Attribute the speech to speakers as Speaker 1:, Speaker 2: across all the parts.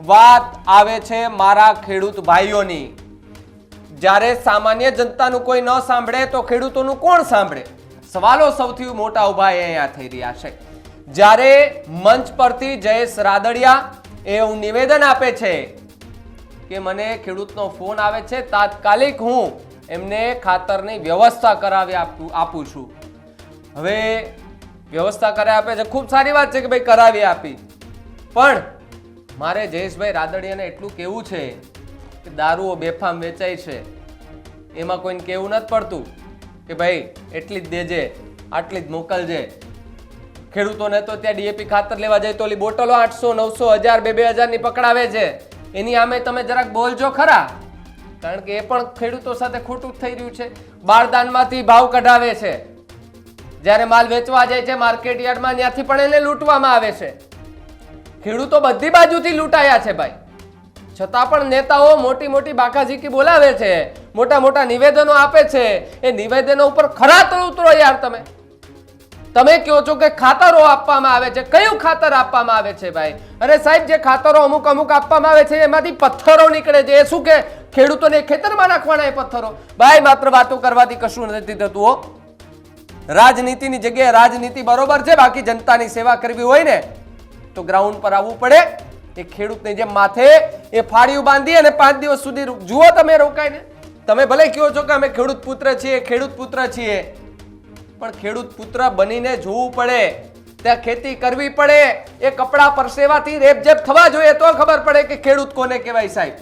Speaker 1: વાત આવે છે મારા ખેડૂત ભાઈઓની। જ્યારે સામાન્ય જનતાનું કોઈ ન સાંભળે તો ખેડૂતોનું કોણ સાંભળે? સવાલો સૌથી મોટા ઉભા અહીંયા થઈ રહ્યા છે। જ્યારે મંચ પરથી જયેશ રાદડિયા એવું નિવેદન આપે છે કે મને ખેડૂતનો ફોન આવે છે, તાત્કાલિક હું એમને ખાતરની વ્યવસ્થા કરાવી આપું છું। હવે વ્યવસ્થા કરાવી આપે છે, ખૂબ સારી વાત છે કે ભાઈ કરાવી આપી, પણ મારે જયેશભાઈ રાદડિયાને એટલું કહેવું છે કે દારૂઓ બેફામ વેચાય છે, એમાં કોઈને કહેવું નથી પડતું કે ભાઈ એટલી જ દેજે, આટલી જ મોકલજે। ખેડૂતોને તો ત્યાં ડીએપી ખાતર લેવા જાય તો ઓલી બોટલો 800, 900, 1000, 2000 ની પકડાવે છે, એની સામે તમે જરાક બોલજો ખરા, કારણ કે એ પણ ખેડૂતો સાથે ખોટું થઈ રહ્યું છે। બારદાનમાંથી ભાવ કઢાવે છે, જ્યારે માલ વેચવા જાય છે માર્કેટ યાર્ડમાં ત્યાંથી પણ એને લૂંટવામાં આવે છે। ખેડૂતો બધી બાજુથી લૂંટાયા છે ભાઈ, છતાં પણ નેતાઓ મોટી મોટી બાકાઝીકી બોલાવે છે, મોટા મોટા નિવેદનો આપે છે। એ નિવેદનો ઉપર ખરા તો ઉતરો યાર। તમે કહો છો કે ખાતરો આપવામાં આવે છે, કયું ખાતર આપવામાં આવે છે ભાઈ? અરે સાહેબ, જે ખાતરો અમુક આપવામાં આવે છે એમાંથી પથ્થરો નીકળે છે, એ શું કે ખેડૂતોને ખેતરમાં નાખવાના એ પથ્થરો? ભાઈ માત્ર વાતો કરવાથી કશું નથી થતું। રાજનીતિની જગ્યાએ રાજનીતિ બરોબર છે, બાકી જનતાની સેવા કરવી હોય ને તો ગ્રાઉન્ડ પર આવવું પડે। એ ખેડૂતની જેમ માથે એ ફાળિયું બાંધી અને 5 દિવસ સુધી જુઓ તમે રોકાઈને। તમે ભલે કહો છો કે અમે ખેડૂત પુત્ર છીએ, ખેડૂત પુત્ર છીએ, પણ ખેડૂત પુત્ર બનીને જોવું પડે, ત્યાં ખેતી કરવી પડે, એ કપડા પરસેવાથી રેપઝેપ થવા જોઈએ તો ખબર પડે કે ખેડૂત કોને કહેવાય સાહેબ।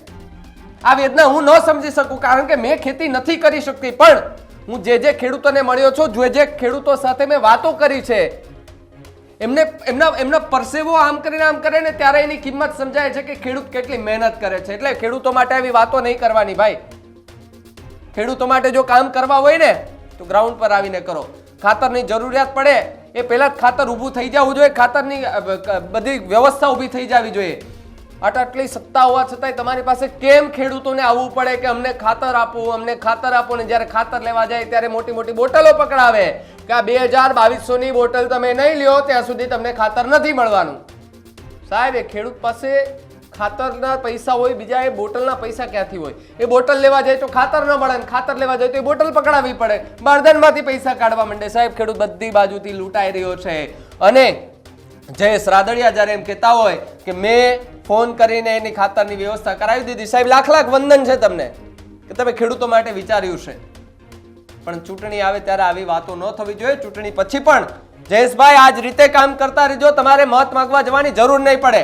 Speaker 1: આ વેદના હું ન સમજી શકું, કારણ કે મેં ખેતી નથી કરી શકતી, પણ હું જે ખેડૂતોને મળ્યો છું, જે ખેડૂતો સાથે મેં વાતો કરી છે, એમના પરસેવો આમ કરે ને ત્યારે એની કિંમત સમજાય છે કે ખેડૂત કેટલી મહેનત કરે છે। એટલે ખેડૂતો માટે આવી વાતો નહીં કરવાની ભાઈ। ખેડૂતો માટે જો કામ કરવા હોય ને તો ગ્રાઉન્ડ પર આવીને કરો। ખાતરની જરૂરિયાત પડે એ પહેલા જ ખાતર ઊભું થઈ જવું જોઈએ, ખાતરની બધી વ્યવસ્થા ઊભી થઈ જવી જોઈએ। આટલી સત્તા હોવા છતાંય તમારી પાસે કેમ ખેડૂતોને આવવું પડે કે અમને ખાતર આપો, અમને ખાતર આપો, ને જ્યારે ખાતર લેવા જાય ત્યારે મોટી મોટી બોટલો પકડાવે કે આ 2000-2200 ની બોટલ તમે નહીં લ્યો ત્યાં સુધી તમને ખાતર નથી મળવાનું। સાહેબ, એ ખેડૂત પાસે ખાતરના પૈસા હોય, બીજા એ બોટલના પૈસા ક્યાંથી હોય? એ બોટલ લેવા જાય તો ખાતર ન મળે, ખાતર લેવા જાય તો એ બોટલ પકડાવી પડે, બારદાનમાંથી પૈસા કાઢવા માંડે। સાહેબ, ખેડૂત બધી બાજુથી લૂંટાઈ રહ્યો છે। અને જયેશ રાદડિયા જ્યારે એમ કહેતા હોય કે મેં ફોન કરીને એની ખાતરની વ્યવસ્થા કરાવી દીધી, સાહેબ લાખ વંદન છે તમને કે તમે ખેડૂતો માટે વિચાર્યું છે, પણ ચૂંટણી આવે ત્યારે આવી વાતો ન થવી જોઈએ। ચૂંટણી પછી પણ જયેશભાઈ આ જ રીતે કામ કરતા રહેજો, તમારે મત માંગવા જવાની જરૂર નહીં પડે।